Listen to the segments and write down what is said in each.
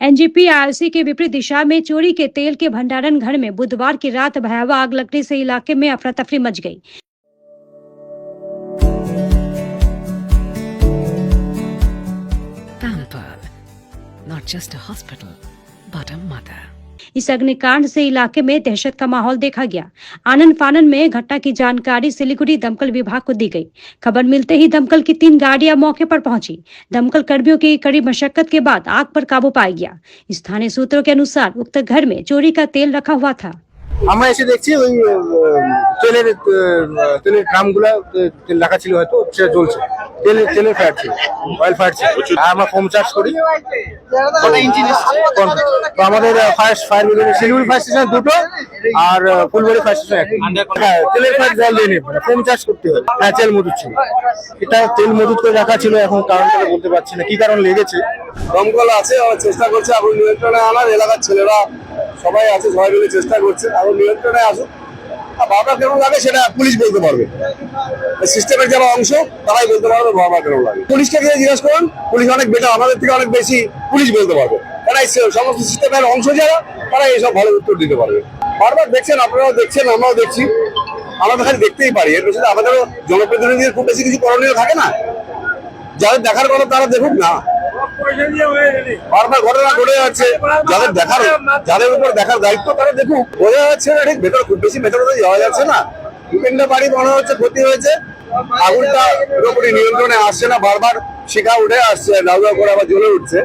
NGP IOC के विपरीत दिशा में चोरी के तेल के भंडारण घर में बुधवार की रात भयावह आग लगने से इलाके में अफरा तफरी मच गई। Not just a hospital, but a mother. इस अग्निकांड से इलाके में दहशत का माहौल देखा गया। आनन फानन में घटना की जानकारी सिलीगुड़ी दमकल विभाग को दी गई। खबर मिलते ही दमकल की 3 गाड़ियां मौके पर पहुंची। दमकल कर्मियों की कड़ी मशक्कत के बाद आग पर काबू पाया गया। स्थानीय सूत्रों के अनुसार उक्त घर में चोरी का तेल रखा हुआ था। আমরা এসে দেখছি ওই তেলের ড্রামগুলো তেল রাখা ছিল, হয়তো সেটা জ্বলছে, তেলের ফায়ার ছিল, অয়েল ফায়ার ছিল। আর আমরা ফোম চার্জ করি। তো আমাদের fire brigade Siliguri fire station 2টো আর ফুলবাড়ি ফায়ার স্টেশন 1। হ্যাঁ, তেলের ফায়ার জল দিয়ে নেই, ফোম চার্জ করতে হয়। হ্যাঁ, তেল মজুদ ছিল, এটা তেল মজুদ করে রাখা ছিল। এখন কারণটা বলতে পারছি না কি কারণ লেগেছে। দমকল আছে, চেষ্টা করছে আগুন নিয়ন্ত্রণে আনার। এলাকার ছেলেরা সবাই আছে, সবাই মিলে চেষ্টা করছে আগুন নিয়ন্ত্রণে আসুক। আর বারবার কেন লাগে সেটা পুলিশ বলতে পারবে, সিস্টেমের যারা অংশ তারাই বলতে পারবে বারবার কেন লাগে। পুলিশকে গিয়ে জিজ্ঞেস করুন, পুলিশ অনেক বেটার, আমাদের থেকে অনেক বেশি পুলিশ বলতে পারবে। তারা সমস্ত সিস্টেমের অংশ যারা, তারা এইসব ভালো উত্তর দিতে পারবে। বারবার দেখছেন, আপনারাও দেখছেন, আমরাও দেখছি। আমরা তো খালি দেখতেই পারি, এর পেছনে আমাদেরও জনপ্রতিনিধিদের খুব বেশি কিছু করণীয় থাকে না। যাদের দেখার কথা তারা দেখুক না। বারবার ঘটনা ঘটে যাচ্ছে, যাদের উপর দেখার দায়িত্ব তারা দেখুক। বোঝা যাচ্ছে না ঠিক ভেতরে, খুব বেশি ভেতরে যাওয়া যাচ্ছে না। 2-3টা বাড়ি মনে হচ্ছে ক্ষতি হয়েছে। আগুনটা পুরোপুরি নিয়ন্ত্রণে আসছে না, বারবার শিখা উঠে আসছে, দাউদা করে আবার জ্বলে উঠছে।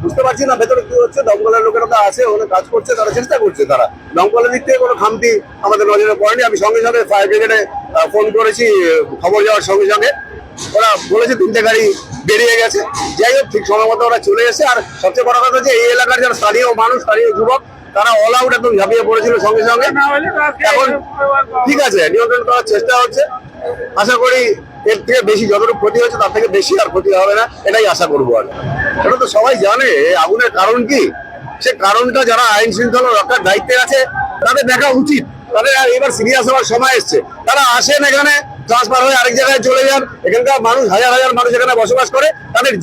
বুঝতে পারছি না ভেতরে কি হচ্ছে। দমকলের লোকেরা তো আছে, ওখানে কাজ করছে, তারা চেষ্টা করছে। তারা দমকলের দিক থেকে কোনো খামতি আমাদের নজরে পড়েনি। আমি সঙ্গে সঙ্গে ফায়ার ব্রিগেডে ফোন করেছি, খবর যাওয়ার সঙ্গে সঙ্গে ওরা বলেছে 3টে গাড়ি বেরিয়ে গেছে। যাই হোক, ঠিক সময় মতো ওরা চলে এসেছে। আর সবচেয়ে বড় কথা হচ্ছে এই এলাকার যারা স্থানীয় মানুষ, স্থানীয় যুবক, তারা অল আউট একদম ঝাঁপিয়ে পড়েছিল সঙ্গে সঙ্গে। এখন ঠিক আছে, নিয়ন্ত্রণ করার চেষ্টা হচ্ছে। আশা করি এর থেকে বেশি যতটুকু ক্ষতি হচ্ছে তার থেকে বেশি আর ক্ষতি হবে না, এটাই আশা করবো। আর সেটা তো সবাই জানে আগুনের কারণ কি। সে কারণটা যারা আইন শৃঙ্খলা রক্ষার দায়িত্বে আছে তাদের দেখা উচিত। তাদের এবার সিরিয়াস হওয়ার সময় এসছে। তারা আসেন এখানে, ট্রান্সফার হয়ে আরেক জায়গায় চলে যান। এখানকার মানুষ, হাজার হাজার মানুষ এখানে বসবাস করে, তাদের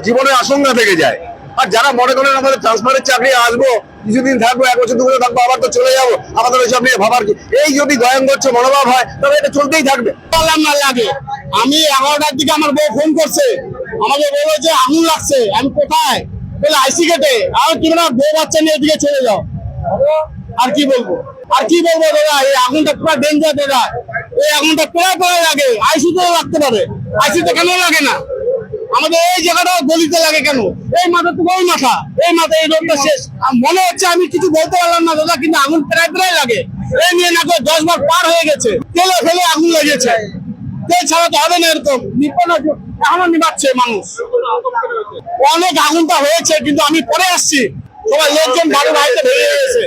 জীবনের আশঙ্কা থেকে যায়। আর যারা মনে করেন আমাদের ট্রান্সফারের চাকরি আসবো, কিছুদিন থাকবো, 1 বছর 2 বছর থাকবো, আবার তো চলে যাবো, আমাদের ওইসব নিয়ে ভাবার কি। এই যদি গয়ঙ্গচ্ছ মনোভাব হয় তবে এটা চলতেই থাকবে। লাগে আমি 11টার দিকে আমার বউ ফোন করছে, আমাকে বললো যে আগুন লাগছে। আমি কোথায় বলে আইসি গেটে। আর কি না, বউ বাচ্চা নিয়ে এদিকে চলে যাও। আর কি বলবো দাদা, এই আগুনটা পুরো ডেঞ্জার দাদা। এই আগুনটা প্রায় লাগে, আইসিতে লাগতে পারে। আইসিতে কেন লাগে না? আমাদের এই জায়গাটা গলিতে লাগে কেন? এই মাথা তো ওই মাথা, এই রোডটা শেষ। মনে হচ্ছে আমি কিছু বলতে পারলাম না দাদা, কিন্তু আগুন প্রায় লাগে। এই নিয়ে না 10 বার পার হয়ে গেছে, তেলে ফেলে আগুন লেগেছে। তেল ছাড়া তো হবে না, এরকম নিপানো এখনো নিবাচ্ছে মানুষ। অনেক আগুনটা হয়েছে, কিন্তু আমি পরে আসছি, সবাই লোকজন বাড়িতে বেরিয়ে গেছে।